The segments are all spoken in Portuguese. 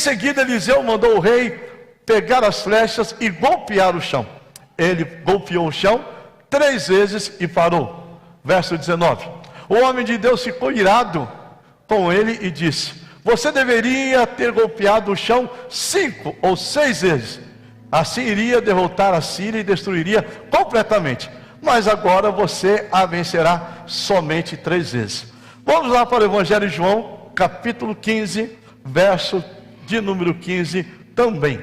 seguida Eliseu mandou o rei pegar as flechas e golpear o chão. Ele golpeou o chão 3 vezes e parou. Verso 19. O homem de Deus ficou irado com ele e disse: você deveria ter golpeado o chão 5 ou 6 vezes. Assim iria derrotar a Síria e destruiria completamente. Mas agora você a vencerá somente 3 vezes. Vamos lá para o Evangelho de João, capítulo 15, verso de número 15 também.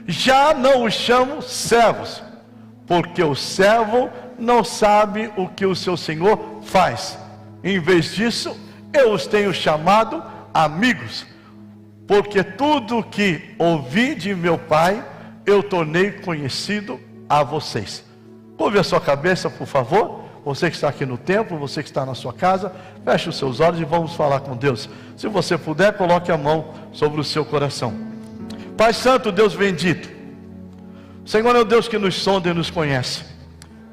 Já não os chamo servos, porque o servo não sabe o que o seu senhor faz. Em vez disso, eu os tenho chamado amigos, porque tudo o que ouvi de meu Pai, eu tornei conhecido a vocês. Curve a sua cabeça, por favor. Você que está aqui no templo, você que está na sua casa, feche os seus olhos e vamos falar com Deus. Se você puder, coloque a mão sobre o seu coração. Pai Santo, Deus bendito, o Senhor é o Deus que nos sonda e nos conhece.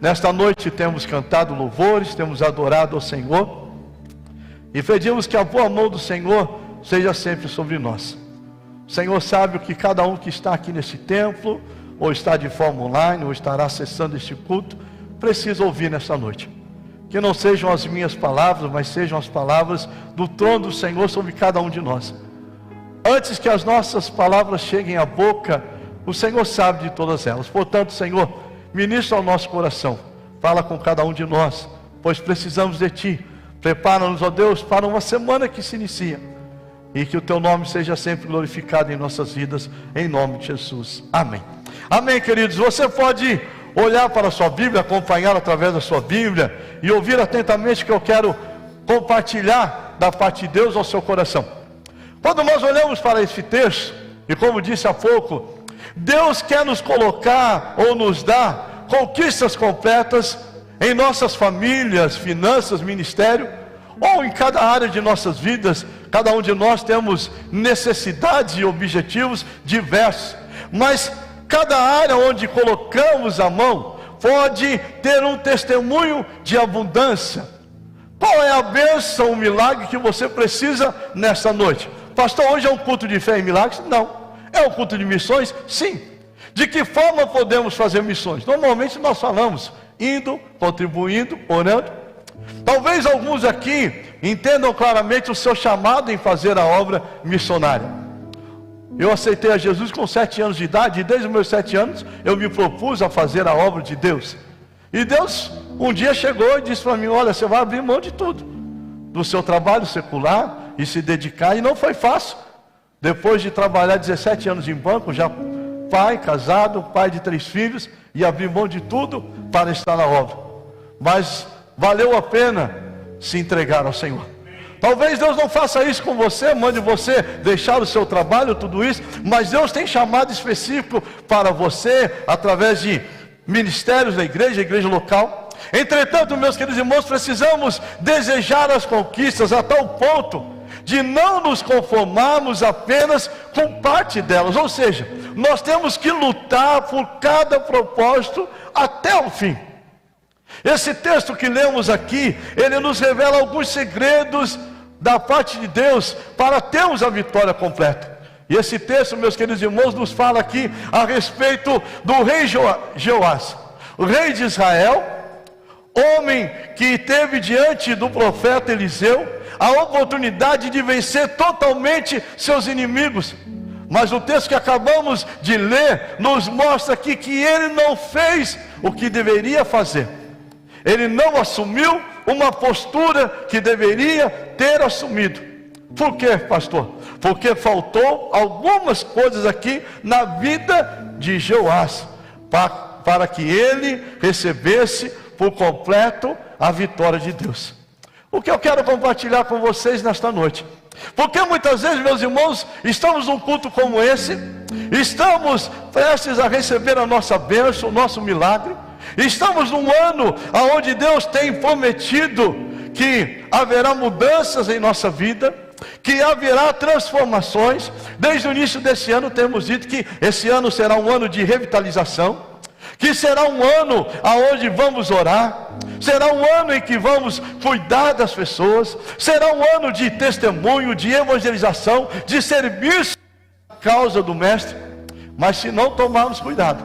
Nesta noite temos cantado louvores, temos adorado ao Senhor e pedimos que a boa mão do Senhor seja sempre sobre nós. O Senhor sabe o que cada um que está aqui nesse templo, ou está de forma online, ou estará acessando este culto, precisa ouvir nesta noite. Que não sejam as minhas palavras, mas sejam as palavras do trono do Senhor sobre cada um de nós. Antes que as nossas palavras cheguem à boca, o Senhor sabe de todas elas. Portanto, Senhor, ministra ao nosso coração, fala com cada um de nós, pois precisamos de Ti. Prepara-nos, ó Deus, para uma semana que se inicia, e que o Teu nome seja sempre glorificado em nossas vidas, em nome de Jesus. Amém. Amém, queridos. Você pode olhar para a sua Bíblia, acompanhar através da sua Bíblia e ouvir atentamente o que eu quero compartilhar da parte de Deus ao seu coração. Quando nós olhamos para esse texto, e como disse há pouco, Deus quer nos colocar ou nos dar conquistas completas em nossas famílias, finanças, ministério, ou em cada área de nossas vidas. Cada um de nós temos necessidades e objetivos diversos, mas cada área onde colocamos a mão pode ter um testemunho de abundância. Qual é a bênção, o milagre que você precisa nesta noite? Pastor, hoje é um culto de fé e milagres? Não. É um culto de missões? Sim. De que forma podemos fazer missões? Normalmente nós falamos indo, contribuindo, orando. Talvez alguns aqui entendam claramente o seu chamado em fazer a obra missionária. Eu aceitei a Jesus com 7 anos de idade, e desde os meus 7 anos eu me propus a fazer a obra de Deus. E Deus um dia chegou e disse para mim: olha, você vai abrir mão de tudo, do seu trabalho secular, e se dedicar. E não foi fácil. Depois de trabalhar 17 anos em banco, já pai, casado, pai de 3 filhos, e abrir mão de tudo para estar na obra. Mas valeu a pena se entregar ao Senhor. Talvez Deus não faça isso com você, mande você deixar o seu trabalho, tudo isso, mas Deus tem chamado específico para você, através de ministérios da igreja, igreja local. Entretanto, meus queridos irmãos, precisamos desejar as conquistas a tal ponto de não nos conformarmos apenas com parte delas. Ou seja, nós temos que lutar por cada propósito até o fim. Esse texto que lemos aqui, ele nos revela alguns segredos da parte de Deus para termos a vitória completa. E esse texto, meus queridos irmãos, nos fala aqui a respeito do rei Jeoás, o rei de Israel, homem que teve diante do profeta Eliseu a oportunidade de vencer totalmente seus inimigos. Mas o texto que acabamos de ler nos mostra aqui que ele não fez o que deveria fazer. Ele não assumiu uma postura que deveria ter assumido. Por quê, pastor? Porque faltou algumas coisas aqui na vida de Jeoás, para que ele recebesse por completo a vitória de Deus. O que eu quero compartilhar com vocês nesta noite, porque muitas vezes, meus irmãos, estamos num culto como esse, estamos prestes a receber a nossa bênção, o nosso milagre. Estamos num ano onde Deus tem prometido que haverá mudanças em nossa vida, que haverá transformações. Desde o início desse ano temos dito que esse ano será um ano de revitalização, que será um ano onde vamos orar, será um ano em que vamos cuidar das pessoas, será um ano de testemunho, de evangelização, de serviço causa do Mestre, mas se não tomarmos cuidado,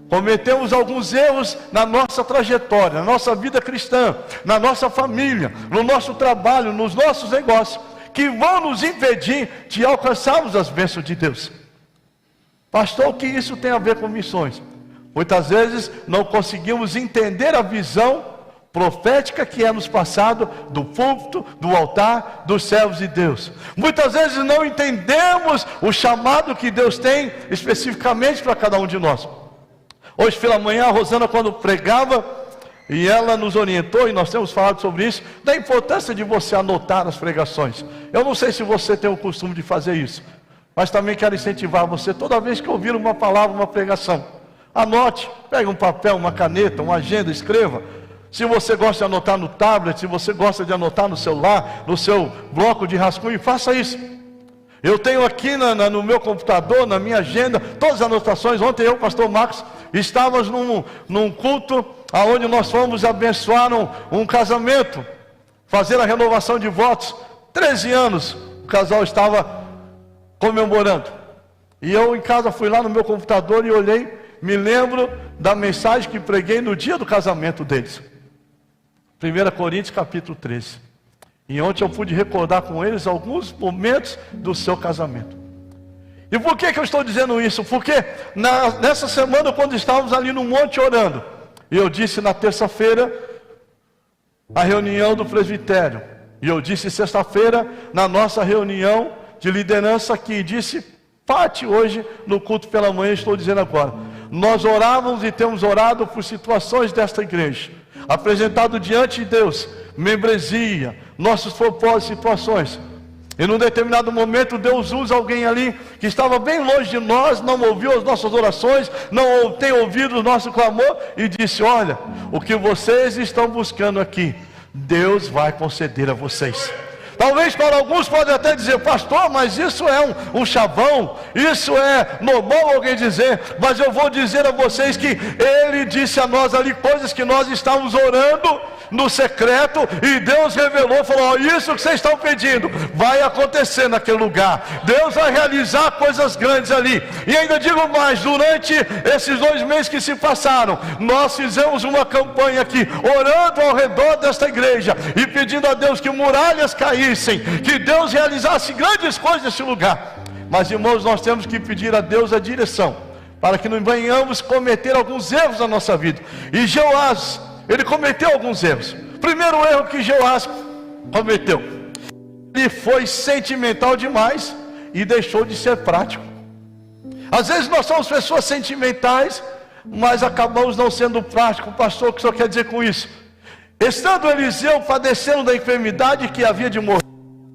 cometemos alguns erros na nossa trajetória, na nossa vida cristã, na nossa família, no nosso trabalho, nos nossos negócios, que vão nos impedir de alcançarmos as bênçãos de Deus. Pastor, o que isso tem a ver com missões? Muitas vezes não conseguimos entender a visão profética que é nos passado do púlpito, do altar, dos servos de Deus. Muitas vezes não entendemos o chamado que Deus tem especificamente para cada um de nós. Hoje pela manhã a Rosana, quando pregava, e ela nos orientou, e nós temos falado sobre isso, da importância de você anotar as pregações. Eu não sei se você tem o costume de fazer isso, mas também quero incentivar você, toda vez que ouvir uma palavra, uma pregação, anote, pegue um papel, uma caneta, uma agenda, escreva. Se você gosta de anotar no tablet, se você gosta de anotar no celular, no seu bloco de rascunho, faça isso. Eu tenho aqui no meu computador, na minha agenda, todas as anotações. Ontem eu e o pastor Marcos estávamos num culto, onde nós fomos abençoar um casamento, fazer a renovação de votos. 13 anos o casal estava comemorando. E eu em casa fui lá no meu computador e olhei, me lembro da mensagem que preguei no dia do casamento deles. 1 Coríntios capítulo 13. E ontem eu pude recordar com eles alguns momentos do seu casamento. E por que eu estou dizendo isso? Porque nessa semana, quando estávamos ali no monte orando, eu disse na terça-feira a reunião do presbitério, e eu disse sexta-feira na nossa reunião de liderança aqui, disse parte hoje no culto pela manhã, estou dizendo agora. Nós orávamos e temos orado por situações desta igreja, apresentado diante de Deus, membresia, nossos propósitos, situações. E num determinado momento Deus usa alguém ali que estava bem longe de nós, não ouviu as nossas orações, não tem ouvido o nosso clamor, e disse: olha, o que vocês estão buscando aqui, Deus vai conceder a vocês. Talvez para alguns podem até dizer: pastor, mas isso é um chavão, isso é normal alguém dizer. Mas eu vou dizer a vocês que Ele disse a nós ali coisas que nós estávamos orando no secreto, e Deus revelou, falou: isso que vocês estão pedindo vai acontecer naquele lugar. Deus vai realizar coisas grandes ali. E ainda digo mais, durante esses 2 meses que se passaram, nós fizemos uma campanha aqui, orando ao redor desta igreja e pedindo a Deus que muralhas caíssem, que Deus realizasse grandes coisas nesse lugar. Mas irmãos, nós temos que pedir a Deus a direção, para que não venhamos cometer alguns erros na nossa vida. E Jeoás, ele cometeu alguns erros. Primeiro erro que Jeoás cometeu: ele foi sentimental demais e deixou de ser prático. Às vezes nós somos pessoas sentimentais, mas acabamos não sendo práticos. Pastor, o que o senhor quer dizer com isso? Estando Eliseu padecendo da enfermidade que havia de morrer,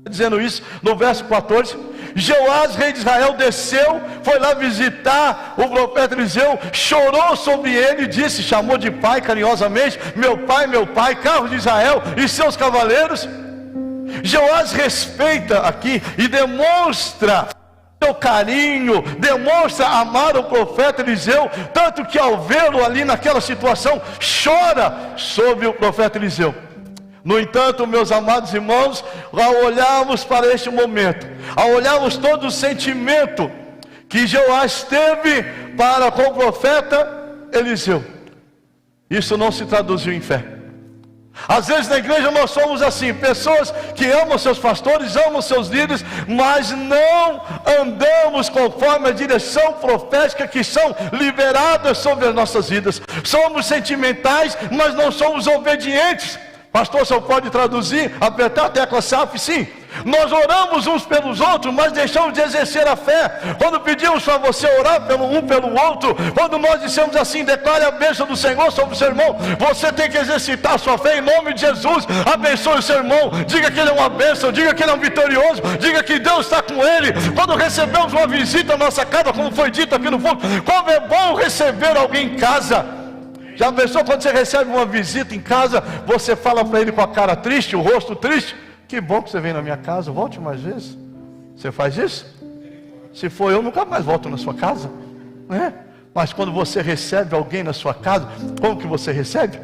dizendo isso no verso 14, Jeoás, rei de Israel, desceu, foi lá visitar o profeta Eliseu, chorou sobre ele, disse, chamou de pai carinhosamente: meu pai, carro de Israel e seus cavaleiros. Jeoás respeita aqui e demonstra seu carinho, demonstra amar o profeta Eliseu, tanto que ao vê-lo ali naquela situação, chora sobre o profeta Eliseu. No entanto, meus amados irmãos, ao olharmos para este momento, ao olharmos todo o sentimento que Jeoás teve para com o profeta Eliseu, isso não se traduziu em fé. Às vezes na igreja nós somos assim, pessoas que amam seus pastores, amam seus líderes, mas não andamos conforme a direção profética que são liberadas sobre as nossas vidas. Somos sentimentais, mas não somos obedientes. Pastor, só pode traduzir, apertar a tecla SAP? Sim. Nós oramos uns pelos outros, mas deixamos de exercer a fé. Quando pedimos para você orar um pelo outro, quando nós dissemos assim: declare a bênção do Senhor sobre o seu irmão, você tem que exercitar a sua fé em nome de Jesus. Abençoe o seu irmão, diga que ele é uma bênção, diga que ele é um vitorioso, diga que Deus está com ele. Quando recebemos uma visita à nossa casa, como foi dito aqui no fundo, como é bom receber alguém em casa. Já pensou quando você recebe uma visita em casa, você fala para ele com a cara triste, o rosto triste: que bom que você vem na minha casa, volte mais vezes. Você faz isso? Se for eu, nunca mais volto na sua casa, né? Mas quando você recebe alguém na sua casa, como que você recebe?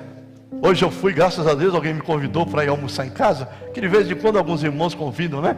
Hoje eu fui, graças a Deus, alguém me convidou para ir almoçar em casa, que de vez em quando alguns irmãos convidam, né?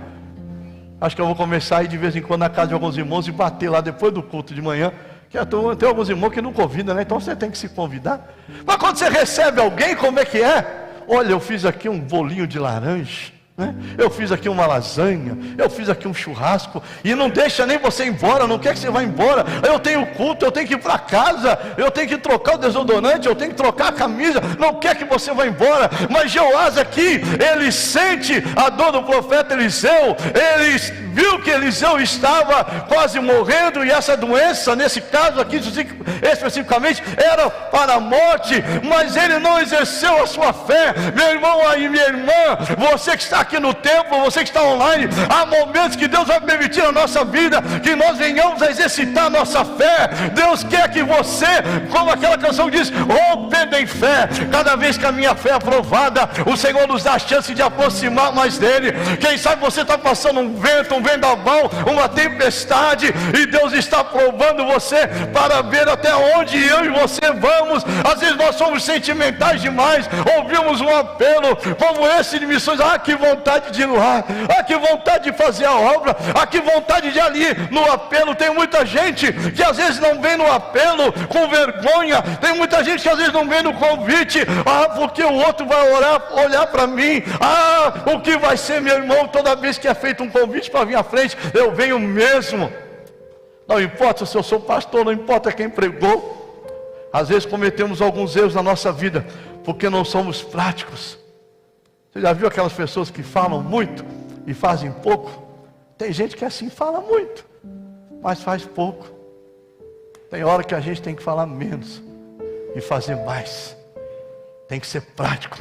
Acho que eu vou começar a ir de vez em quando na casa de alguns irmãos e bater lá depois do culto de manhã. Que tem alguns irmãos que não convidam, né? Então você tem que se convidar. Mas quando você recebe alguém, como é que é? Olha, eu fiz aqui um bolinho de laranja, né? Eu fiz aqui uma lasanha, eu fiz aqui um churrasco, e não deixa nem você ir embora, não quer que você vá embora. Eu tenho culto, eu tenho que ir para casa, eu tenho que trocar o desodorante, eu tenho que trocar a camisa, não quer que você vá embora. Mas Joás aqui, ele sente a dor do profeta Eliseu, ele viu que Eliseu estava quase morrendo, e essa doença, nesse caso aqui especificamente, era para a morte, mas ele não exerceu a sua fé. Meu irmão e minha irmã, você que está aqui no templo, você que está online, há momentos que Deus vai permitir na nossa vida, que nós venhamos a exercitar a nossa fé. Deus quer que você, como aquela canção diz, rompendo em fé. Cada vez que a minha fé é aprovada, o Senhor nos dá a chance de aproximar mais dele. Quem sabe você está passando um vento, um vendaval, uma tempestade, e Deus está provando você para ver até onde eu e você vamos. Às vezes nós somos sentimentais demais, ouvimos um apelo como esse de missões, que vontade de ir lá, que vontade de fazer a obra, que vontade de ir ali no apelo. Tem muita gente que às vezes não vem no apelo com vergonha, tem muita gente que às vezes não vem no convite, porque o outro vai olhar para mim, o que vai ser, meu irmão? Toda vez que é feito um convite para vir à frente, eu venho mesmo. Não importa se eu sou pastor, não importa quem pregou. Às vezes cometemos alguns erros na nossa vida, porque não somos práticos. Você já viu aquelas pessoas que falam muito e fazem pouco? Tem gente que assim fala muito, mas faz pouco. Tem hora que a gente tem que falar menos e fazer mais. Tem que ser prático,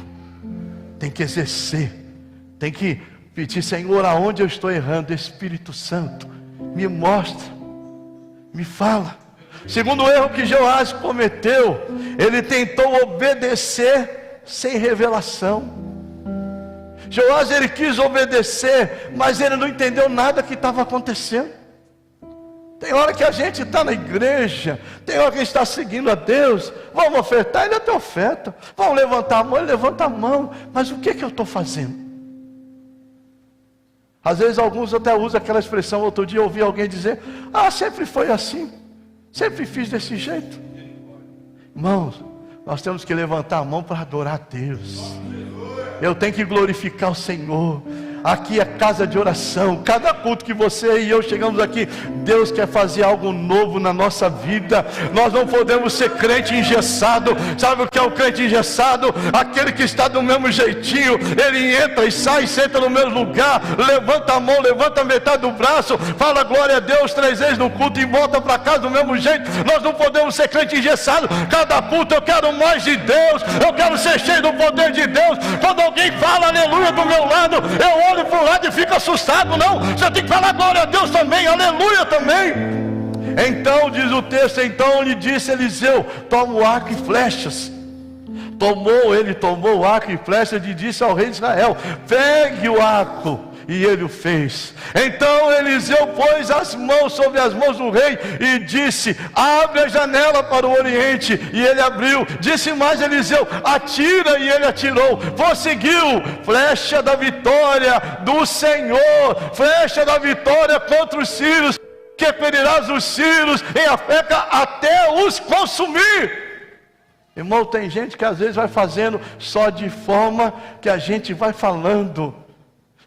tem que exercer, tem que pedir: Senhor, aonde eu estou errando? Espírito Santo, me mostra, me fala. Segundo erro que Joás cometeu, ele tentou obedecer sem revelação. Joás, ele quis obedecer, mas ele não entendeu nada que estava acontecendo. Tem hora que a gente está na igreja, tem hora que a gente está seguindo a Deus. Vamos ofertar, ele até oferta. Vamos levantar a mão, ele levanta a mão. Mas o que eu estou fazendo? Às vezes alguns até usam aquela expressão. Outro dia eu ouvi alguém dizer: sempre foi assim, sempre fiz desse jeito. Irmãos, nós temos que levantar a mão para adorar a Deus. Eu tenho que glorificar o Senhor. Aqui é casa de oração. Cada culto que você e eu chegamos aqui, Deus quer fazer algo novo na nossa vida. Nós não podemos ser crente engessado. Sabe o que é o crente engessado? Aquele que está do mesmo jeitinho. Ele entra e sai, senta no mesmo lugar, levanta a mão, levanta metade do braço, fala glória a Deus 3 vezes no culto e volta para casa do mesmo jeito. Nós não podemos ser crente engessado. Cada culto eu quero mais de Deus, eu quero ser cheio do poder de Deus. Quando alguém fala aleluia do meu lado, eu olho para o lado e fico assustado. Não, você tem que falar glória a Deus também, aleluia também. Então diz o texto, então lhe disse Eliseu: toma o arco e flechas. Ele tomou o arco e flechas e disse ao rei de Israel: pegue o arco. E ele o fez. Então Eliseu pôs as mãos sobre as mãos do rei e disse: abre a janela para o oriente. E ele abriu. Disse mais Eliseu: atira. E ele atirou. Prosseguiu: flecha da vitória do Senhor, flecha da vitória contra os sírios, que ferirás os sírios em Afeca até os consumir. Irmão, tem gente que às vezes vai fazendo só de forma que a gente vai falando,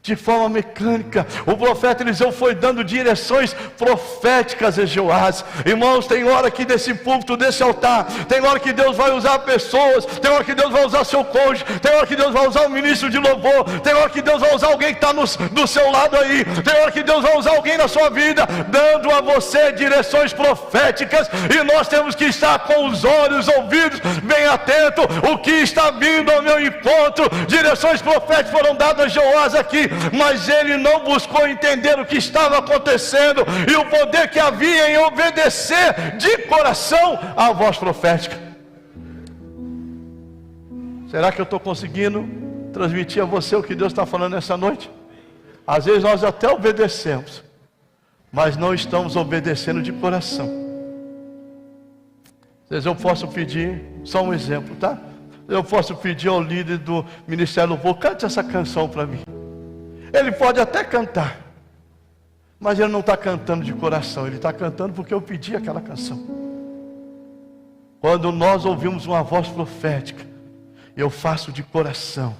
de forma mecânica. O profeta Eliseu foi dando direções proféticas a Joás. Irmãos, tem hora aqui desse púlpito, desse altar, tem hora que Deus vai usar pessoas, tem hora que Deus vai usar seu cônjuge, tem hora que Deus vai usar o ministro de louvor, tem hora que Deus vai usar alguém que está do seu lado aí, tem hora que Deus vai usar alguém na sua vida, dando a você direções proféticas, e nós temos que estar com os olhos, ouvidos bem atentos. O que está vindo ao meu encontro? Direções proféticas foram dadas a Joás aqui, mas ele não buscou entender o que estava acontecendo e o poder que havia em obedecer de coração à voz profética. Será que eu estou conseguindo transmitir a você o que Deus está falando nessa noite? Às vezes nós até obedecemos, mas não estamos obedecendo de coração. Às vezes eu posso pedir, só um exemplo, tá? Eu posso pedir ao líder do Ministério Louvor: cante essa canção para mim. Ele pode até cantar, Mas ele não está cantando de coração, ele está cantando porque eu pedi aquela canção. Quando nós ouvimos uma voz profética, eu faço de coração,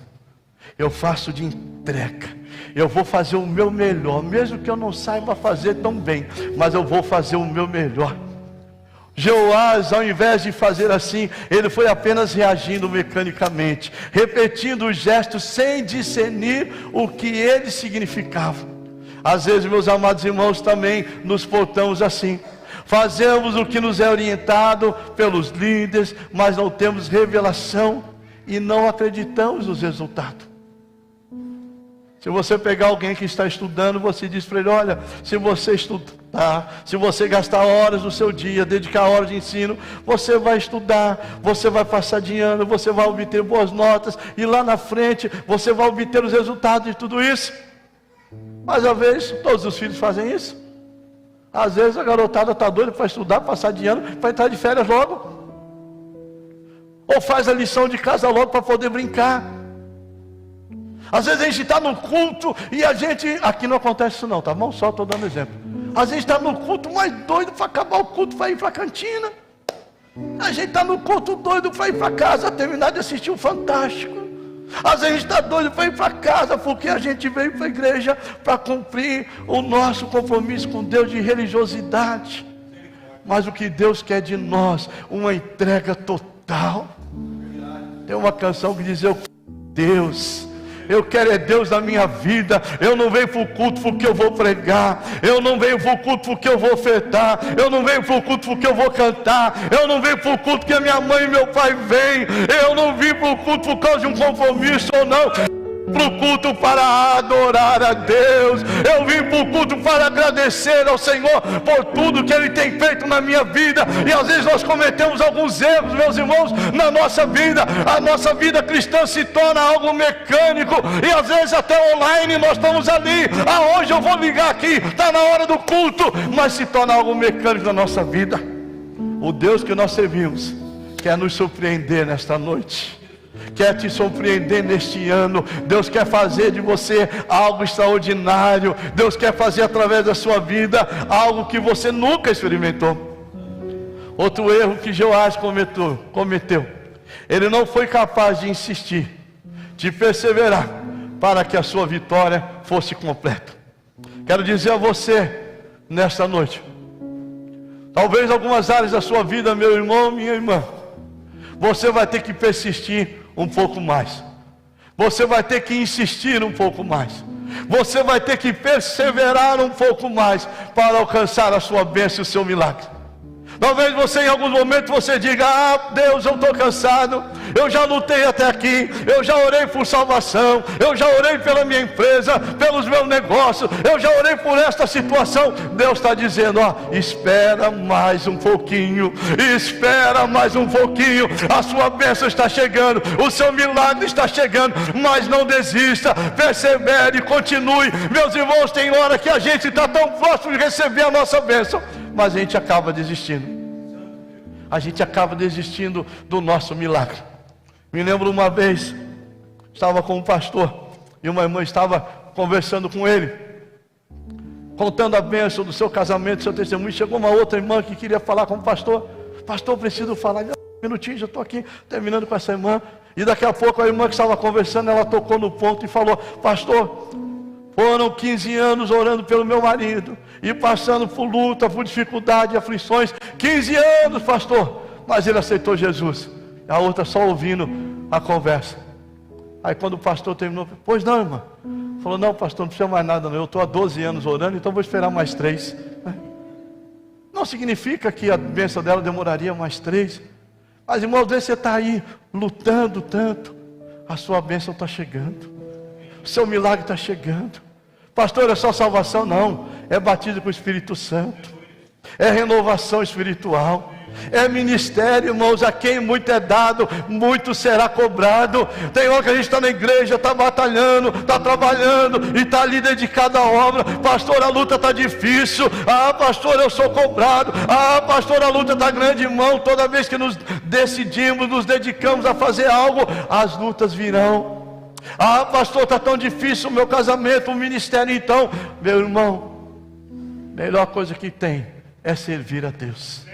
eu faço de entrega, eu vou fazer o meu melhor, mesmo que eu não saiba fazer tão bem, mas eu vou fazer o meu melhor. Jeoás, ao invés de fazer assim, ele foi apenas reagindo mecanicamente, repetindo os gestos sem discernir o que eles significavam. Às vezes, meus amados irmãos, também nos portamos assim. Fazemos o que nos é orientado pelos líderes, mas não temos revelação e não acreditamos nos resultados. Se você pegar alguém que está estudando, você diz para ele: olha, se você estudar, se você gastar horas do seu dia, dedicar horas de ensino, você vai estudar, você vai passar de ano, você vai obter boas notas, e lá na frente você vai obter os resultados de tudo isso. Mas às vezes, todos os filhos fazem isso. Às vezes a garotada está doida para estudar, passar de ano, para entrar de férias logo. Ou faz a lição de casa logo para poder brincar. Às vezes a gente está no culto e a gente... Aqui não acontece isso não, tá bom? Só estou dando exemplo. Às vezes está no culto mais doido para acabar o culto, para ir para a cantina. A gente está no culto doido para ir para casa, terminar de assistir o Fantástico. Às vezes a gente está doido para ir para casa, porque a gente veio para a igreja para cumprir o nosso compromisso com Deus de religiosidade. Mas o que Deus quer de nós, uma entrega total. Tem uma canção que diz: eu quero é Deus na minha vida. Eu não venho para o culto porque eu vou pregar, eu não venho para o culto porque eu vou ofertar, eu não venho para o culto porque eu vou cantar, eu não venho para o culto porque minha mãe e meu pai vêm, eu não vim para o culto por causa de um compromisso ou não, para o culto para adorar a Deus. Eu vim para o culto para agradecer ao Senhor por tudo que Ele tem feito na minha vida. E às vezes nós cometemos alguns erros, meus irmãos, na nossa vida. A nossa vida cristã se torna algo mecânico, e às vezes até online nós estamos ali: hoje eu vou ligar aqui, está na hora do culto, mas se torna algo mecânico na nossa vida. O Deus que nós servimos quer nos surpreender nesta noite, quer te surpreender neste ano. Deus quer fazer de você algo extraordinário. Deus quer fazer através da sua vida algo que você nunca experimentou. Outro erro que Jeoás cometeu, ele não foi capaz de insistir, de perseverar, para que a sua vitória fosse completa. Quero dizer a você nesta noite, talvez algumas áreas da sua vida, meu irmão, minha irmã, você vai ter que persistir um pouco mais. Você vai ter que insistir um pouco mais. Você vai ter que perseverar um pouco mais para alcançar a sua bênção e o seu milagre. Talvez você em alguns momentos você diga: Deus, eu estou cansado, eu já lutei até aqui, eu já orei por salvação, eu já orei pela minha empresa, pelos meus negócios, eu já orei por esta situação. Deus está dizendo: espera mais um pouquinho, espera mais um pouquinho, a sua bênção está chegando, o seu milagre está chegando, mas não desista, persevere, continue. Meus irmãos, tem hora que a gente está tão próximo de receber a nossa bênção, mas a gente acaba desistindo. A gente acaba desistindo do nosso milagre. Me lembro uma vez, estava com um pastor, e uma irmã estava conversando com ele, contando a bênção do seu casamento, do seu testemunho. Chegou uma outra irmã que queria falar com o pastor. Pastor, preciso falar. Um minutinho, já estou aqui terminando com essa irmã. E daqui a pouco a irmã que estava conversando, ela tocou no ponto e falou: pastor, foram 15 anos orando pelo meu marido, e passando por luta, por dificuldade, aflições. 15 anos, pastor, mas ele aceitou Jesus. A outra só ouvindo a conversa. Aí quando o pastor terminou: pois não, irmã? Falou: não, pastor, não precisa mais nada não, eu estou há 12 anos orando, então vou esperar mais 3. Não significa que a bênção dela demoraria mais 3. Mas irmão, às vezes você está aí lutando tanto, a sua bênção está chegando, o seu milagre está chegando. Pastor, é só salvação? Não, é batismo com o Espírito Santo, é renovação espiritual, é ministério, irmãos. A quem muito é dado, muito será cobrado. Tem hora que a gente está na igreja, está batalhando, está trabalhando, e está ali dedicado à obra. Pastor, a luta está difícil. Pastor, eu sou cobrado. Pastor, a luta está grande, irmão. Toda vez que nos decidimos, nos dedicamos a fazer algo, as lutas virão. Pastor, está tão difícil o meu casamento, o ministério. Então, meu irmão, Melhor coisa que tem é servir a Deus.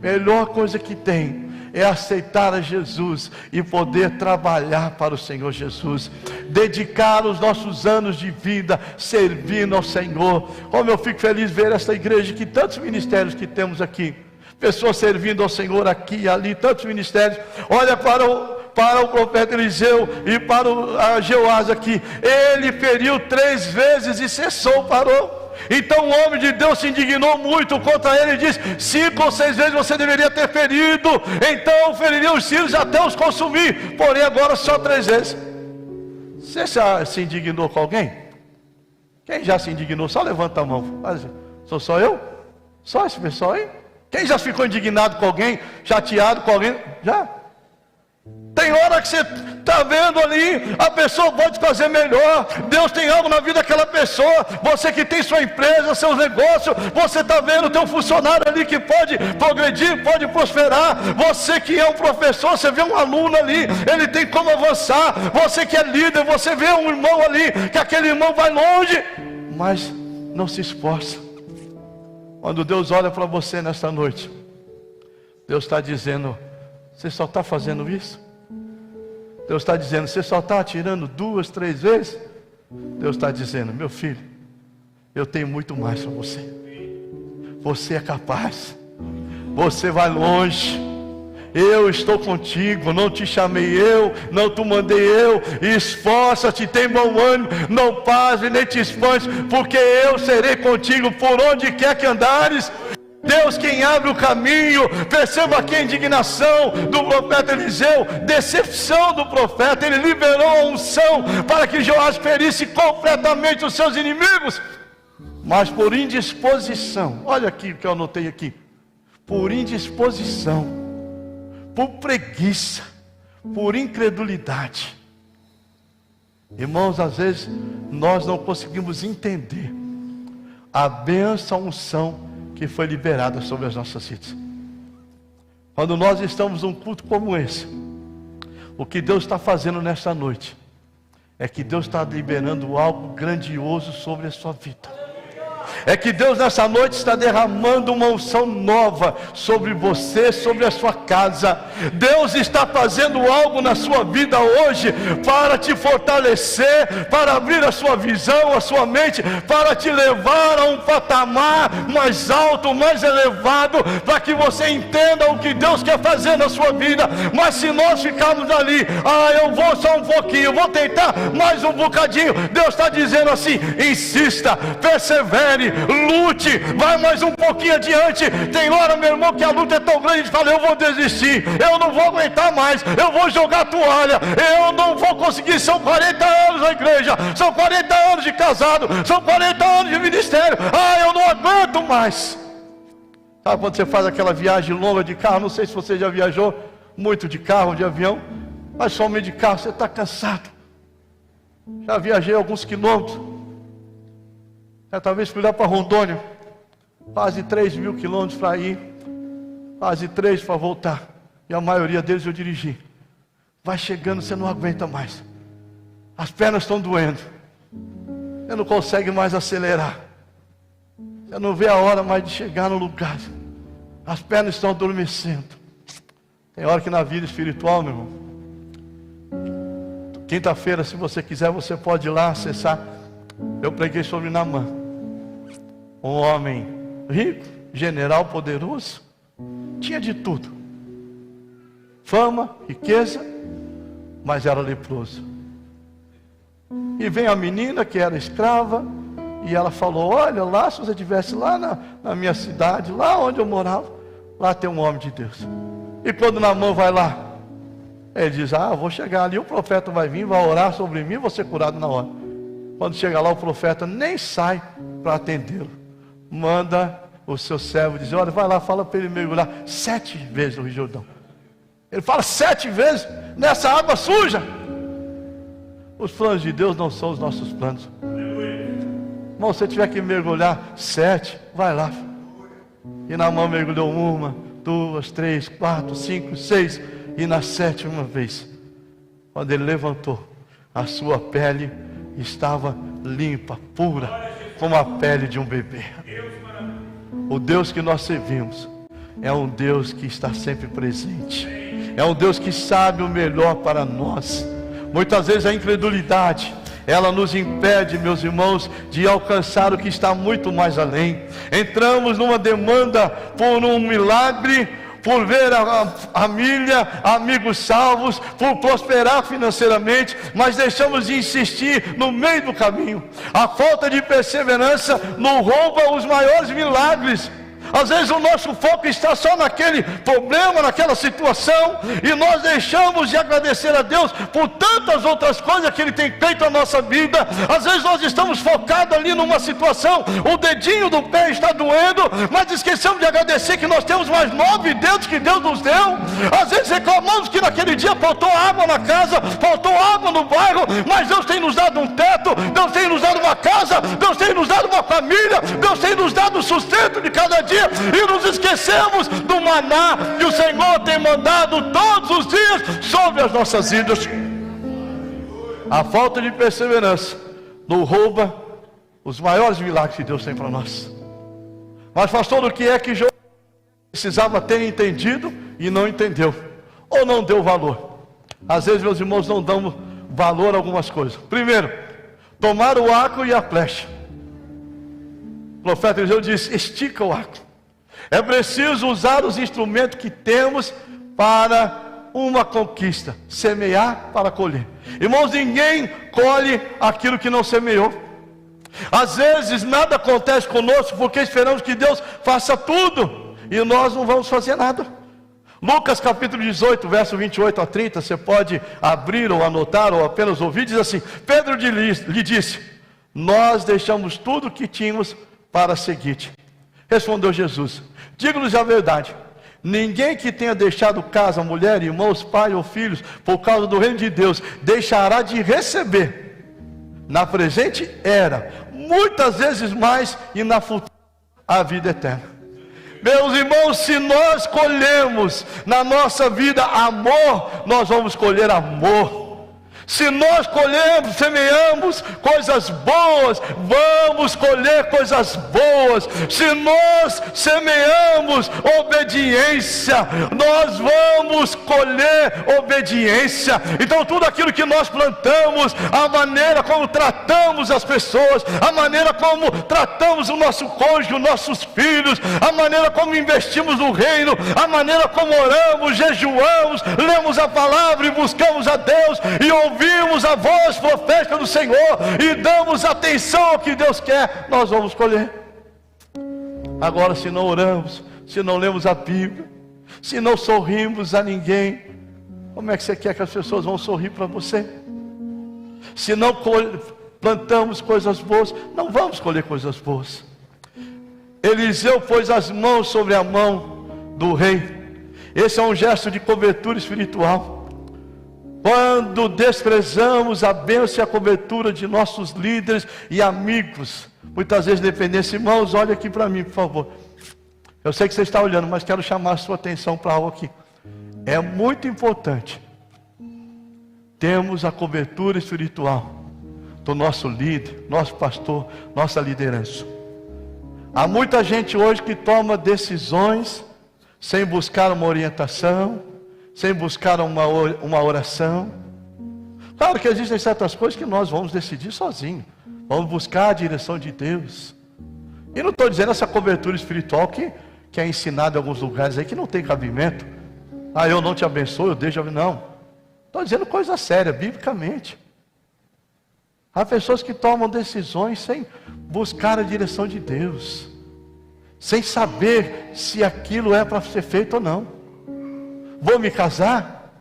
Melhor coisa que tem é aceitar a Jesus e poder trabalhar para o Senhor Jesus, dedicar os nossos anos de vida servindo ao Senhor. Como eu fico feliz ver esta igreja, que tantos ministérios que temos aqui, pessoas servindo ao Senhor aqui e ali, tantos ministérios. Olha para o profeta Eliseu e para a Jeoás aqui, ele feriu 3 vezes e cessou, parou. Então o homem de Deus se indignou muito contra ele e disse: 5 ou 6 vezes você deveria ter ferido, então feriria os sírios até os consumir, porém agora só 3 vezes. Você já se indignou com alguém? Quem já se indignou? Só levanta a mão. Sou só eu? Só esse pessoal aí? Quem já ficou indignado com alguém? Chateado com alguém? Já? Tem hora que você está vendo ali, a pessoa pode fazer melhor, Deus tem algo na vida daquela pessoa. Você que tem sua empresa, seus negócios, você está vendo o teu funcionário ali que pode progredir, pode prosperar. Você que é um professor, você vê um aluno ali, ele tem como avançar. Você que é líder, você vê um irmão ali, que aquele irmão vai longe, mas não se esforça. Quando Deus olha para você nesta noite, Deus está dizendo: você só está fazendo isso? Deus está dizendo: você só está atirando 2, 3 vezes? Deus está dizendo: meu filho, eu tenho muito mais para você. Você é capaz. Você vai longe. Eu estou contigo. Não te chamei eu, não te mandei eu. Esforça-te, tem bom ânimo. Não pase nem te espantes, porque eu serei contigo por onde quer que andares. Deus quem abre o caminho. Perceba aqui a indignação do profeta Eliseu, decepção do profeta. Ele liberou a unção para que Joás ferisse completamente os seus inimigos, mas por indisposição, olha aqui o que eu anotei aqui, por indisposição, por preguiça, por incredulidade. Irmãos, às vezes nós não conseguimos entender a bênção, a unção que foi liberada sobre as nossas vidas. Quando nós estamos num culto como esse, o que Deus está fazendo nesta noite é que Deus está liberando algo grandioso sobre a sua vida. É que Deus nessa noite está derramando uma unção nova sobre você, sobre a sua casa. Deus está fazendo algo na sua vida hoje para te fortalecer, para abrir a sua visão, a sua mente, para te levar a um patamar mais alto, mais elevado, para que você entenda o que Deus quer fazer na sua vida. Mas se nós ficarmos ali, eu vou só um pouquinho, eu vou tentar mais um bocadinho, Deus está dizendo assim: insista, persevere, lute, vai mais um pouquinho adiante. Tem hora, meu irmão, que a luta é tão grande, a gente fala: eu vou desistir, eu não vou aguentar mais, eu vou jogar a toalha, eu não vou conseguir. São 40 anos na igreja, são 40 anos de casado, são 40 anos de ministério, eu não aguento mais. Sabe quando você faz aquela viagem longa de carro? Não sei se você já viajou muito de carro, de avião, mas somente de carro você está cansado. Já viajei alguns quilômetros. Talvez fui lá para Rondônia, quase 3.000 quilômetros para ir, quase 3 para voltar, e a maioria deles eu dirigi. Vai chegando, você não aguenta mais, as pernas estão doendo, você não consegue mais acelerar, você não vê a hora mais de chegar no lugar, as pernas estão adormecendo. Tem hora que na vida espiritual, meu irmão, quinta-feira, se você quiser, você pode ir lá acessar. Eu preguei sobre Naamã, um homem rico, general poderoso, tinha de tudo, fama, riqueza, mas era leproso. E vem a menina que era escrava, e ela falou: olha lá, se você estivesse lá na minha cidade, lá onde eu morava, lá tem um homem de Deus. E quando Naamã vai lá, ele diz: eu vou chegar ali, o profeta vai vir, vai orar sobre mim, vou ser curado na hora. Quando chega lá, o profeta nem sai para atendê-lo, manda o seu servo dizer: olha, vai lá, fala para ele mergulhar 7 vezes no Rio Jordão. Ele fala 7 vezes nessa água suja. Os planos de Deus não são os nossos planos. Irmão, se você tiver que mergulhar 7, vai lá. E Naamã mergulhou 1, 2, 3, 4, 5, 6, e na 7ª vez, quando ele levantou, a sua pele estava limpa, pura, como a pele de um bebê. O Deus que nós servimos é um Deus que está sempre presente. É um Deus que sabe o melhor para nós. Muitas vezes a incredulidade, ela nos impede, meus irmãos, de alcançar o que está muito mais além. Entramos numa demanda por um milagre, por ver a família, amigos salvos, por prosperar financeiramente, mas deixamos de insistir no meio do caminho. A falta de perseverança nos rouba os maiores milagres. Às vezes o nosso foco está só naquele problema, naquela situação, e nós deixamos de agradecer a Deus por tantas outras coisas que Ele tem feito na nossa vida. Às vezes nós estamos focados ali numa situação, o dedinho do pé está doendo, mas esquecemos de agradecer que nós temos mais 9 dedos que Deus nos deu. Às vezes reclamamos que naquele dia faltou água na casa, faltou água no bairro, mas Deus tem nos dado um teto, Deus tem nos dado uma casa, Deus tem nos dado uma família, Deus tem nos dado o sustento de cada dia. E nos esquecemos do maná que o Senhor tem mandado todos os dias sobre as nossas vidas. A falta de perseverança nos rouba os maiores milagres que Deus tem para nós. Mas pastor, o que é que Jó precisava ter entendido e não entendeu? Ou não deu valor? Às vezes, meus irmãos, não damos valor a algumas coisas. Primeiro, tomar o arco e a flecha. O profeta Eliseu disse: estica o arco. É preciso usar os instrumentos que temos para uma conquista. Semear para colher. Irmãos, ninguém colhe aquilo que não semeou. Às vezes nada acontece conosco porque esperamos que Deus faça tudo e nós não vamos fazer nada. Lucas capítulo 18, verso 28 a 30, você pode abrir ou anotar ou apenas ouvir, diz assim: Pedro lhe disse: nós deixamos tudo o que tínhamos para seguir-te. Respondeu Jesus: digo-lhes a verdade, ninguém que tenha deixado casa, mulher, irmãos, pai ou filhos, por causa do reino de Deus, deixará de receber na presente era, muitas vezes mais, e na futura, a vida eterna. Meus irmãos, se nós colhemos na nossa vida amor, nós vamos colher amor. Se nós colhemos, semeamos coisas boas, vamos colher coisas boas. Se nós semeamos obediência, nós vamos colher obediência. Então tudo aquilo que nós plantamos, a maneira como tratamos as pessoas, a maneira como tratamos o nosso cônjuge, os nossos filhos, a maneira como investimos no reino, a maneira como oramos, jejuamos, lemos a palavra e buscamos a Deus e ouvimos a voz profética do Senhor e damos atenção ao que Deus quer, nós vamos colher. Agora, se não oramos, se não lemos a Bíblia, se não sorrimos a ninguém, como é que você quer que as pessoas vão sorrir para você? Se não plantamos coisas boas, não vamos colher coisas boas. Eliseu pôs as mãos sobre a mão do rei. Esse é um gesto de cobertura espiritual. Quando desprezamos a bênção e a cobertura de nossos líderes e amigos, muitas vezes dependentes, irmãos, olha aqui para mim, por favor. Eu sei que você está olhando, mas quero chamar a sua atenção para algo aqui. É muito importante termos a cobertura espiritual do nosso líder, nosso pastor, nossa liderança. Há muita gente hoje que toma decisões sem buscar uma orientação, sem buscar uma oração. Claro que existem certas coisas que nós vamos decidir sozinhos. Vamos buscar a direção de Deus. E não estou dizendo essa cobertura espiritual que é ensinada em alguns lugares aí que não tem cabimento. Ah, eu não te abençoo, eu deixo. Não. Estou dizendo coisa séria, biblicamente. Há pessoas que tomam decisões sem buscar a direção de Deus, sem saber se aquilo é para ser feito ou não. Vou me casar?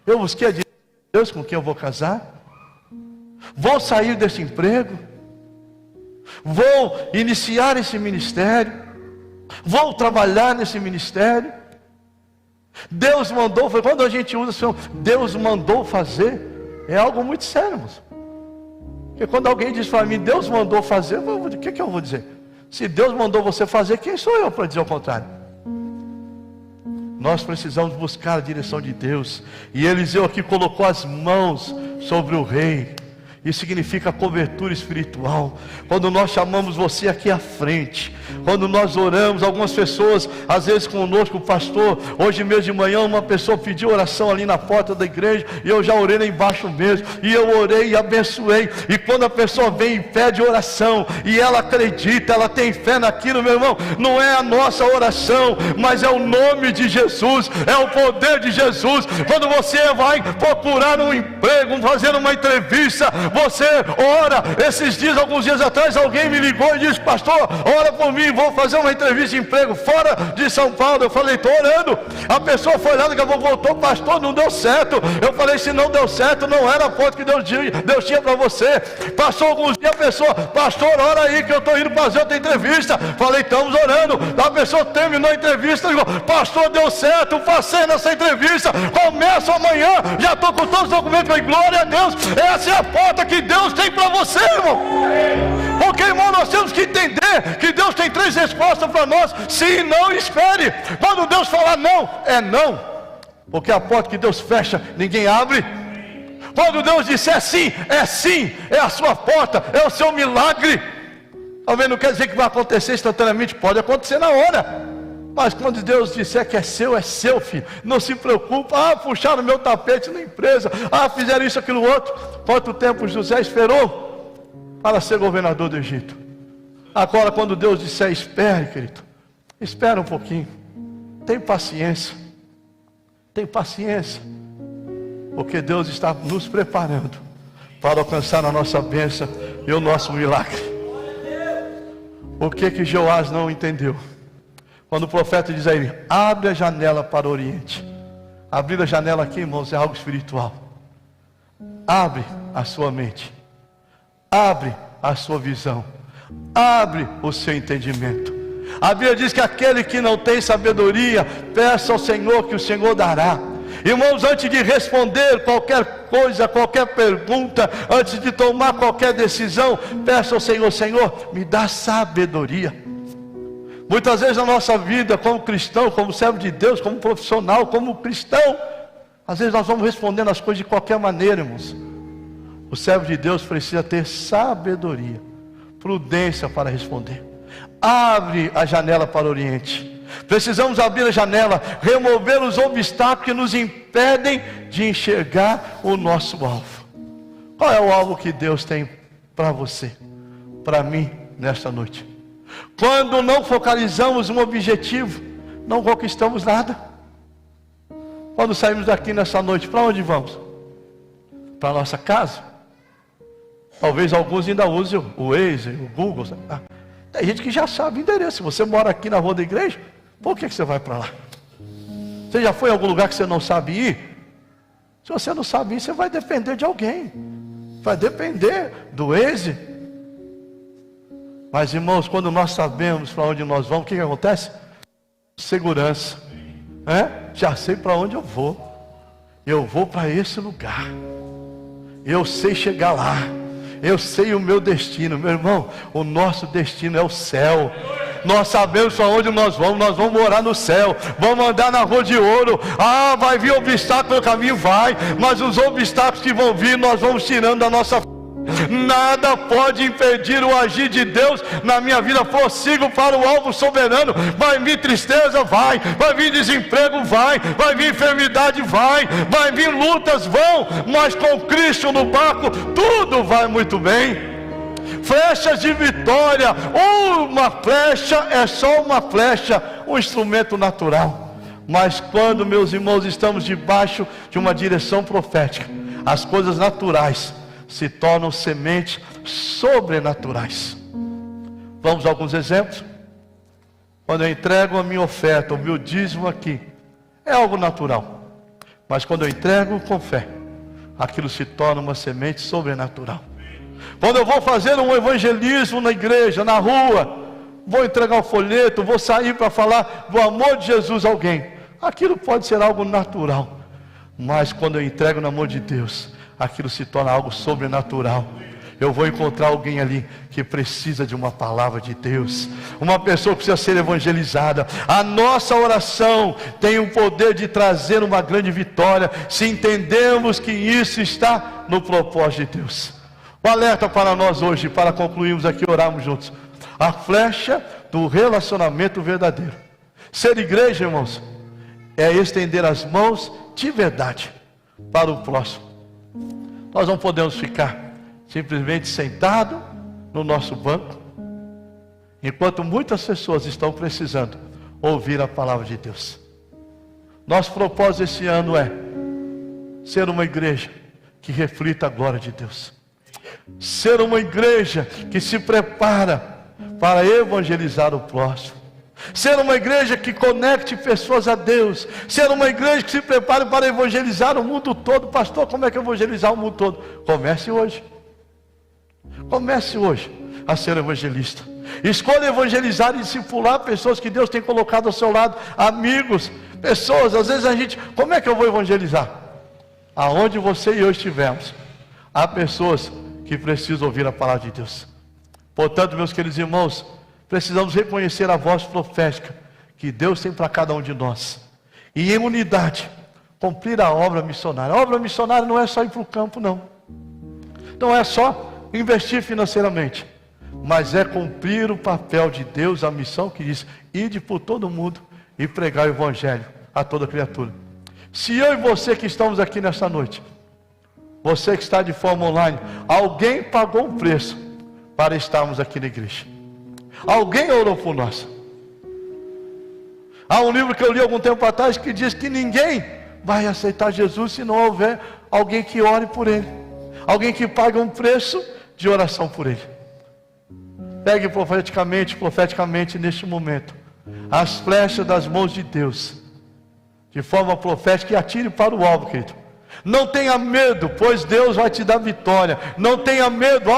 Eu busquei a direção de Deus com quem eu vou casar? Vou sair desse emprego? Vou iniciar esse ministério? Vou trabalhar nesse ministério? Deus mandou, quando a gente usa assim, Deus mandou fazer, é algo muito sério, irmãos. Porque quando alguém diz para mim, Deus mandou fazer, o que eu vou dizer? Se Deus mandou você fazer, quem sou eu para dizer o contrário? Nós precisamos buscar a direção de Deus. E Eliseu aqui colocou as mãos sobre o rei. Isso significa cobertura espiritual. Quando nós chamamos você aqui à frente, quando nós oramos, algumas pessoas, às vezes conosco, pastor, hoje mesmo de manhã, uma pessoa pediu oração ali na porta da igreja, e eu já orei lá embaixo mesmo, e eu orei e abençoei. E quando a pessoa vem e pede oração, e ela acredita, ela tem fé naquilo, meu irmão, não é a nossa oração, mas é o nome de Jesus, é o poder de Jesus. Quando você vai procurar um emprego, fazer uma entrevista, você ora. Esses dias, alguns dias atrás, alguém me ligou e disse: pastor, ora por mim, vou fazer uma entrevista de emprego fora de São Paulo. Eu falei: estou orando. A pessoa foi lá, daqui a pouco voltou: pastor, não deu certo. Eu falei: se não deu certo, não era a foto que Deus tinha para você. Passou alguns dias, a pessoa: pastor, ora aí que eu estou indo fazer outra entrevista. Falei: estamos orando. A pessoa terminou a entrevista e falou: pastor, deu certo, passei nessa entrevista, começo amanhã, já estou com todos os documentos. Falei: glória a Deus. Essa é a porta que Deus tem para você, irmão. Porque, irmão, nós temos que entender que Deus tem 3 respostas para nós. Sim, não, espere. Quando Deus falar não, é não, porque a porta que Deus fecha, ninguém abre. Quando Deus disser sim, é a sua porta, é o seu milagre. Talvez não quer dizer que vai acontecer instantaneamente, pode acontecer na hora. Mas quando Deus disser que é seu, filho, não se preocupa. Puxaram meu tapete na empresa, fizeram isso, aquilo, outro. Quanto tempo José esperou para ser governador do Egito? Agora, quando Deus disser espere, querido, espera um pouquinho, tem paciência, porque Deus está nos preparando para alcançar a nossa bênção e o nosso milagre. O que Joás não entendeu? Quando o profeta diz a ele: abre a janela para o Oriente. Abrir a janela aqui, irmãos, é algo espiritual. Abre a sua mente, abre a sua visão, abre o seu entendimento. A Bíblia diz que aquele que não tem sabedoria, peça ao Senhor que o Senhor dará. Irmãos, antes de responder qualquer coisa, qualquer pergunta, antes de tomar qualquer decisão, peça ao Senhor: Senhor, me dá sabedoria. Muitas vezes na nossa vida, como cristão, como servo de Deus, como profissional, como cristão, às vezes nós vamos respondendo as coisas de qualquer maneira, irmãos. O servo de Deus precisa ter sabedoria, prudência para responder. Abre a janela para o Oriente. Precisamos abrir a janela, remover os obstáculos que nos impedem de enxergar o nosso alvo. Qual é o alvo que Deus tem para você, para mim, nesta noite? Quando não focalizamos um objetivo, não conquistamos nada. Quando saímos daqui nessa noite, para onde vamos? Para a nossa casa? Talvez alguns ainda usem o Waze, o Google. Tem gente que já sabe o endereço. Se você mora aqui na rua da igreja, por que você vai para lá? Você já foi em algum lugar que você não sabe ir? Se você não sabe ir, você vai depender de alguém. Vai depender do Waze. Mas, irmãos, quando nós sabemos para onde nós vamos, o que acontece? Segurança. Já sei para onde eu vou. Eu vou para esse lugar. Eu sei chegar lá. Eu sei o meu destino. Meu irmão, o nosso destino é o céu. Nós sabemos para onde nós vamos morar no céu, vamos andar na rua de ouro. Vai vir obstáculo no caminho, vai, mas os obstáculos que vão vir, nós vamos tirando da nossa frente. Nada pode impedir o agir de Deus na minha vida. Prossigo para o alvo soberano. Vai vir tristeza, vai vir desemprego, vai vir enfermidade, vai vir lutas, vão, mas com Cristo no barco, tudo vai muito bem. Flechas de vitória. Uma flecha é só uma flecha, um instrumento natural. Mas quando, meus irmãos, estamos debaixo de uma direção profética, as coisas naturais se tornam sementes sobrenaturais. Vamos a alguns exemplos. Quando eu entrego a minha oferta, o meu dízimo aqui, é algo natural. Mas quando eu entrego com fé, aquilo se torna uma semente sobrenatural. Quando eu vou fazer um evangelismo na igreja, na rua, vou entregar o folheto, vou sair para falar do amor de Jesus a alguém, aquilo pode ser algo natural. Mas quando eu entrego no amor de Deus, aquilo se torna algo sobrenatural. Eu vou encontrar alguém ali que precisa de uma palavra de Deus, uma pessoa que precisa ser evangelizada. A nossa oração tem o poder de trazer uma grande vitória, se entendemos que isso está no propósito de Deus. O alerta para nós hoje, para concluirmos aqui, orarmos juntos. A flecha do relacionamento verdadeiro. Ser igreja, irmãos, é estender as mãos de verdade para o próximo. Nós não podemos ficar simplesmente sentados no nosso banco, enquanto muitas pessoas estão precisando ouvir a palavra de Deus. Nosso propósito esse ano é ser uma igreja que reflita a glória de Deus. Ser uma igreja que se prepara para evangelizar o próximo. Ser uma igreja que conecte pessoas a Deus. Ser uma igreja que se prepare para evangelizar o mundo todo. Pastor, como é que eu evangelizar o mundo todo? Comece hoje. Comece hoje a ser evangelista. Escolha evangelizar e discipular pessoas que Deus tem colocado ao seu lado. Amigos, pessoas, às vezes a gente, como é que eu vou evangelizar? Aonde você e eu estivermos, há pessoas que precisam ouvir a palavra de Deus. Portanto, meus queridos irmãos, precisamos reconhecer a voz profética que Deus tem para cada um de nós. E em unidade, cumprir a obra missionária. A obra missionária não é só ir para o campo, não. Não é só investir financeiramente. Mas é cumprir o papel de Deus, a missão que diz: ide por todo mundo e pregar o evangelho a toda criatura. Se eu e você que estamos aqui nesta noite, você que está de forma online, alguém pagou um preço para estarmos aqui na igreja. Alguém orou por nós. Há um livro que eu li algum tempo atrás que diz que ninguém vai aceitar Jesus se não houver alguém que ore por ele. Alguém que pague um preço de oração por ele. Pegue profeticamente neste momento as flechas das mãos de Deus, de forma profética, e atire para o alvo, querido. Não tenha medo, pois Deus vai te dar vitória. Não tenha medo.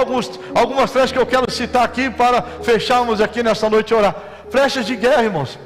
Algumas flechas que eu quero citar aqui para fecharmos aqui nessa noite e orar. Flechas de guerra, irmãos.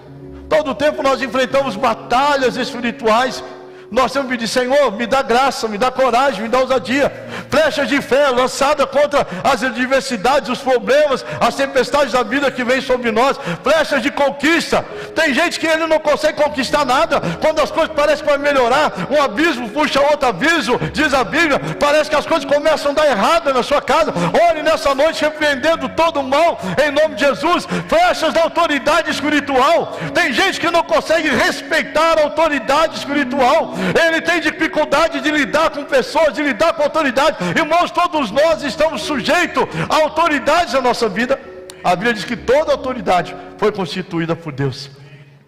Todo o tempo nós enfrentamos batalhas espirituais. Nós temos que pedir: Senhor, me dá graça, me dá coragem, me dá ousadia. Flechas de fé lançada contra as adversidades, os problemas, as tempestades da vida que vem sobre nós. Flechas de conquista. Tem gente que ele não consegue conquistar nada. Quando as coisas parecem que vai melhorar, um abismo puxa outro abismo, diz a Bíblia. Parece que as coisas começam a dar errado na sua casa. Ore nessa noite repreendendo todo o mal em nome de Jesus. Flechas da autoridade espiritual. Tem gente que não consegue respeitar a autoridade espiritual. Ele tem dificuldade de lidar com pessoas, de lidar com autoridade. Irmãos, todos nós estamos sujeitos a autoridades na nossa vida. A Bíblia diz que toda autoridade foi constituída por Deus.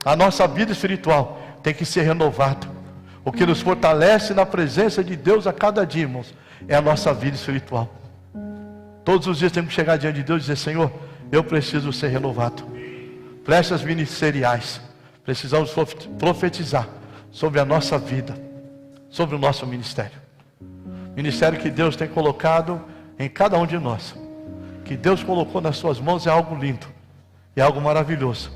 A nossa vida espiritual tem que ser renovada. O que nos fortalece na presença de Deus a cada dia, irmãos, é a nossa vida espiritual. Todos os dias temos que chegar diante de Deus e dizer: Senhor, eu preciso ser renovado. Flechas ministeriais. Precisamos profetizar sobre a nossa vida, sobre o nosso ministério. Ministério que Deus tem colocado em cada um de nós, que Deus colocou nas suas mãos, é algo lindo, é algo maravilhoso,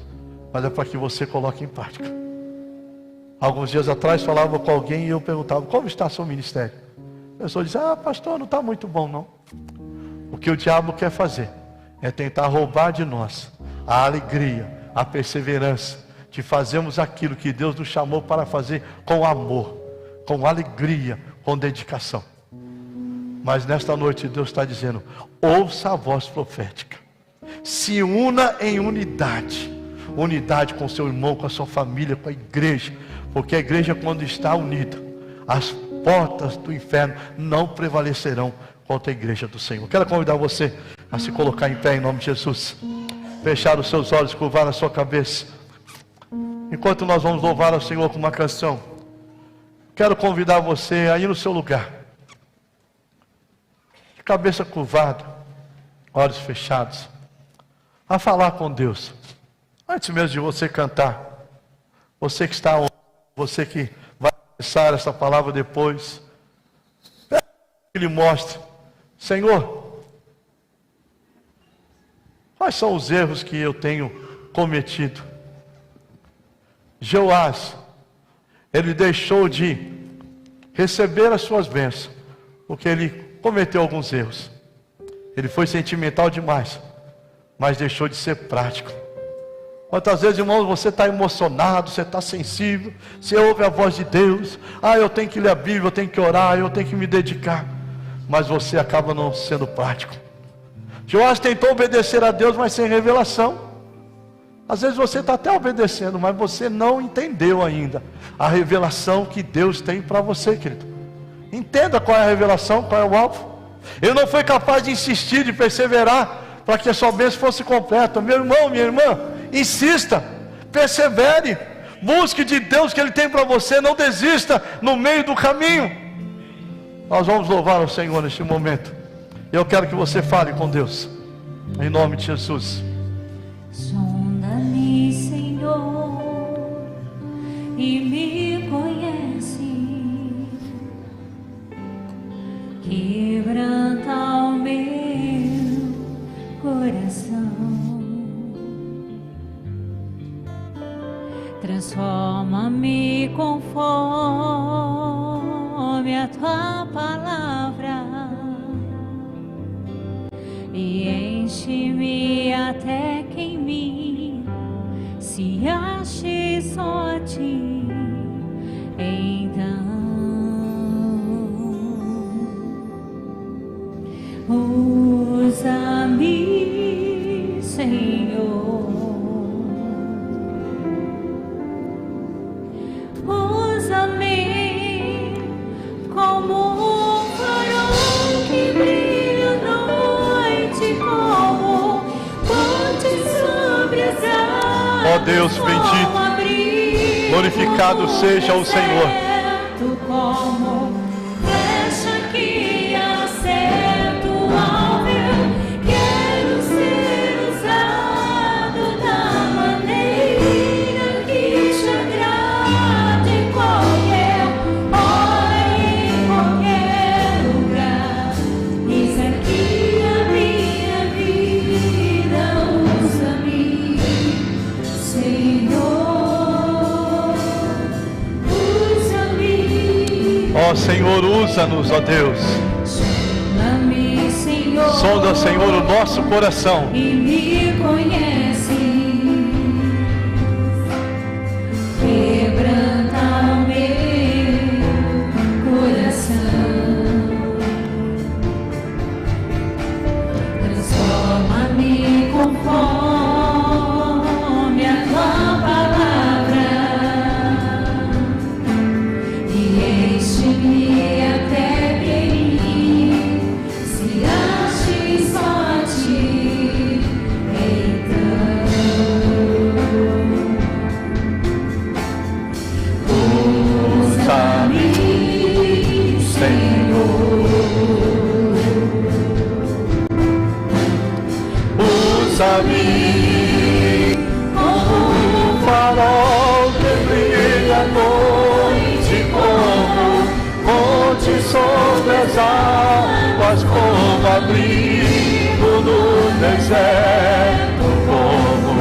mas é para que você coloque em prática. Alguns dias atrás falava com alguém e eu perguntava: como está seu ministério? A pessoa dizia: pastor, não está muito bom não. O que o diabo quer fazer é tentar roubar de nós a alegria, a perseverança de fazermos aquilo que Deus nos chamou para fazer com amor, com alegria, com dedicação. Mas nesta noite Deus está dizendo: ouça a voz profética, se una em unidade, unidade com seu irmão, com a sua família, com a igreja, porque a igreja, quando está unida, as portas do inferno não prevalecerão contra a igreja do Senhor. Quero convidar você a se colocar em pé em nome de Jesus, fechar os seus olhos, curvar a sua cabeça. Enquanto nós vamos louvar ao Senhor com uma canção, quero convidar você a ir no seu lugar, de cabeça curvada, olhos fechados, a falar com Deus. Antes mesmo de você cantar, você que está, você que vai acessar essa palavra depois, peça que Ele mostre: Senhor, quais são os erros que eu tenho cometido? Joás, ele deixou de receber as suas bênçãos, porque ele cometeu alguns erros. Ele foi sentimental demais, mas deixou de ser prático. Quantas vezes, irmãos, você está emocionado, você está sensível, você ouve a voz de Deus: eu tenho que ler a Bíblia, eu tenho que orar, eu tenho que me dedicar. mas você acaba não sendo prático. Joás tentou obedecer a Deus, mas sem revelação. Às vezes você está até obedecendo, mas você não entendeu ainda a revelação que Deus tem para você, querido. Entenda qual é a revelação, qual é o alvo. Ele não foi capaz de insistir, de perseverar, para que a sua bênção fosse completa. Meu irmão, minha irmã, insista, persevere, busque de Deus que Ele tem para você, não desista no meio do caminho. Nós vamos louvar o Senhor neste momento. Eu quero que você fale com Deus, em nome de Jesus. Sonda-me, Senhor, e me conhece, quebranta o meu coração, transforma-me conforme a tua palavra e enche-me até que em mim se ache só a ti. Então usa-me, Senhor, usa-me como um farol que brilha à noite, como ponte sobre as águas. Ó Deus bendito, glorificado seja o Senhor. Como flecha que acerta o alvo, eu quero ser usado da maneira que te agrade, em qualquer hora e em qualquer lugar. Eis aqui a minha vida, usa-me, Senhor, usa-me. Ó Senhor, usa-nos, ó Deus. Sonda-me, Senhor, Sonda, Senhor, o nosso coração. e me conhece, quebranta o meu coração, transforma-me conforme a tua palavra e enche-me até que em mim se ache só a ti. Então usa-me, Senhor, Usa-me como um farol que brilha à noite, como ponte sobre as águas, como abrigo no deserto, como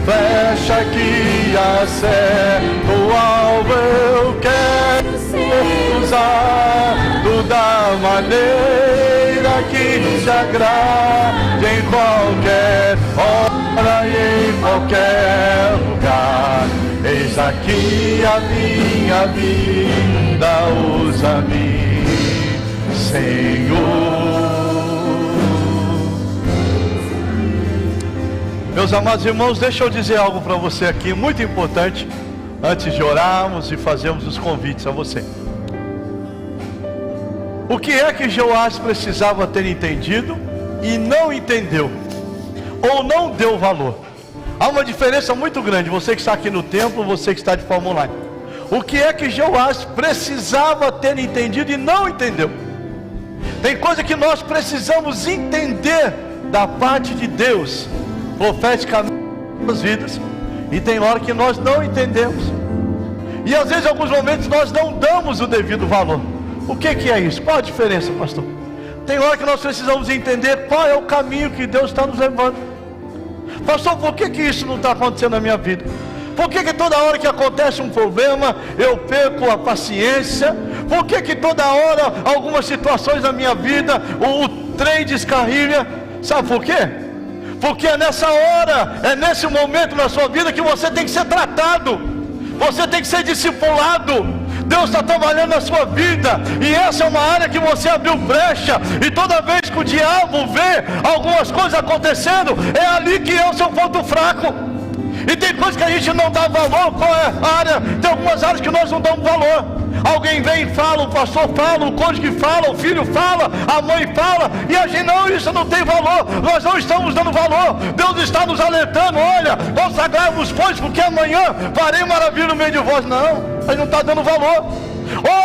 flecha que acerta o alvo. Eu quero ser usado da maneira que te agrade, em qualquer hora e em qualquer lugar. Eis aqui a minha vida, usa-me, Senhor. Meus amados irmãos, deixa eu dizer algo para você aqui, muito importante, antes de orarmos e fazermos os convites a você. O que é que Joás precisava ter entendido e não entendeu, ou não deu valor? Há uma diferença muito grande, você que está aqui no templo, você que está de forma online. O que é que Joás precisava ter entendido e não entendeu? Tem coisa que nós precisamos entender da parte de Deus, profeticamente nas vidas, e tem hora que nós não entendemos, e às vezes em alguns momentos nós não damos o devido valor. O que é isso? Qual a diferença, pastor? Tem hora que nós precisamos entender qual é o caminho que Deus está nos levando. Pastor, por que isso não está acontecendo na minha vida? Por que toda hora que acontece um problema eu perco a paciência? Por que toda hora algumas situações na minha vida o trem descarrilha? Sabe por quê? Porque é nessa hora, é nesse momento na sua vida que você tem que ser tratado, você tem que ser discipulado. Deus está trabalhando na sua vida, e essa é uma área que você abriu brecha, e toda vez que o diabo vê algumas coisas acontecendo, é ali que é o seu ponto fraco. E tem coisas que a gente não dá valor. Qual é a área? Tem algumas áreas que nós não damos valor. Alguém vem e fala, o pastor fala, o cônjuge fala, o filho fala, a mãe fala, e a gente, não, isso não tem valor. Nós não estamos dando valor. Deus está nos alertando: olha, consagrai-vos, pois, porque amanhã farei maravilha no meio de vós. Não, a gente não está dando valor.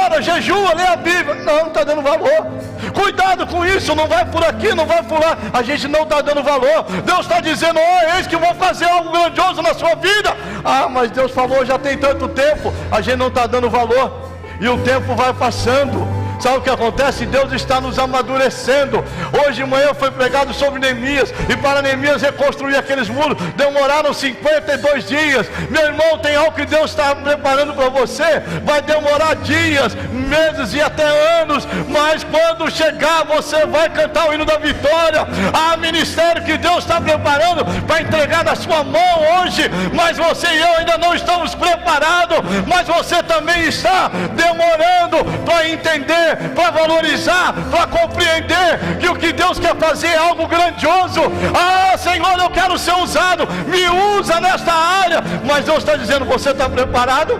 Ora, jejua, lê a Bíblia. Não está dando valor. Cuidado com isso, não vai por aqui, não vai por lá. A gente não está dando valor. Deus está dizendo: oh, eis que vou fazer algo grandioso na sua vida. Ah, mas Deus falou já tem tanto tempo. A gente não está dando valor. E o tempo vai passando. Sabe o que acontece? Deus está nos amadurecendo. Hoje de manhã foi pregado sobre Neemias, e para Neemias reconstruir aqueles muros demoraram 52 dias. Meu irmão, tem algo que Deus está preparando para você. Vai demorar dias, meses e até anos, mas quando chegar você vai cantar o hino da vitória. Há ministério que Deus está preparando para entregar na sua mão hoje, mas você e eu ainda não estamos preparados. Mas você também está demorando para entender, para valorizar, para compreender que o que Deus quer fazer é algo grandioso. Ah, Senhor, eu quero ser usado, me usa nesta área. Mas Deus está dizendo: você está preparado?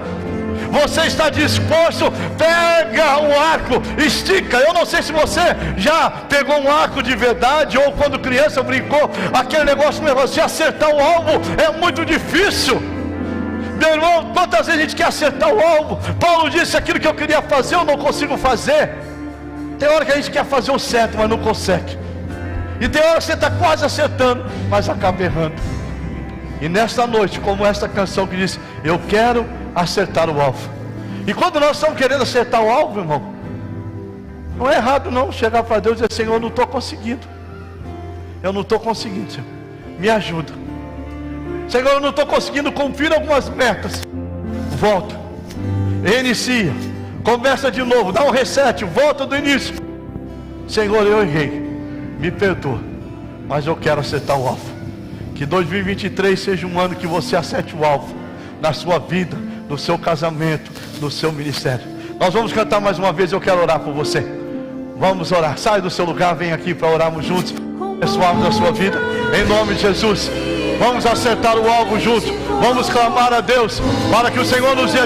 Você está disposto? Pega um arco, estica. Eu não sei se você já pegou um arco de verdade, ou quando criança brincou, aquele negócio de acertar o alvo é muito difícil. Meu irmão, quantas vezes a gente quer acertar o alvo? Paulo disse: aquilo que eu queria fazer eu não consigo fazer. Tem hora que a gente quer fazer o certo, mas não consegue. E tem hora que você está quase acertando, mas acaba errando. E nesta noite, como esta canção que diz: eu quero acertar o alvo. E quando nós estamos querendo acertar o alvo, irmão, não é errado não chegar para Deus e dizer: Senhor, eu não estou conseguindo. Eu não estou conseguindo, Senhor, me ajuda. Senhor, eu não estou conseguindo cumprir algumas metas. Volta, reinicia, começa de novo, dá um reset, volta do início. Senhor, eu errei, me perdoa, mas eu quero acertar o alvo. Que 2023 seja um ano que você acerte o alvo na sua vida, no seu casamento, no seu ministério. Nós vamos cantar mais uma vez. Eu quero orar por você. Vamos orar. Sai do seu lugar, vem aqui para orarmos juntos, abençoarmos a sua vida em nome de Jesus. Vamos acertar o alvo juntos. Vamos clamar a Deus para que o Senhor nos dê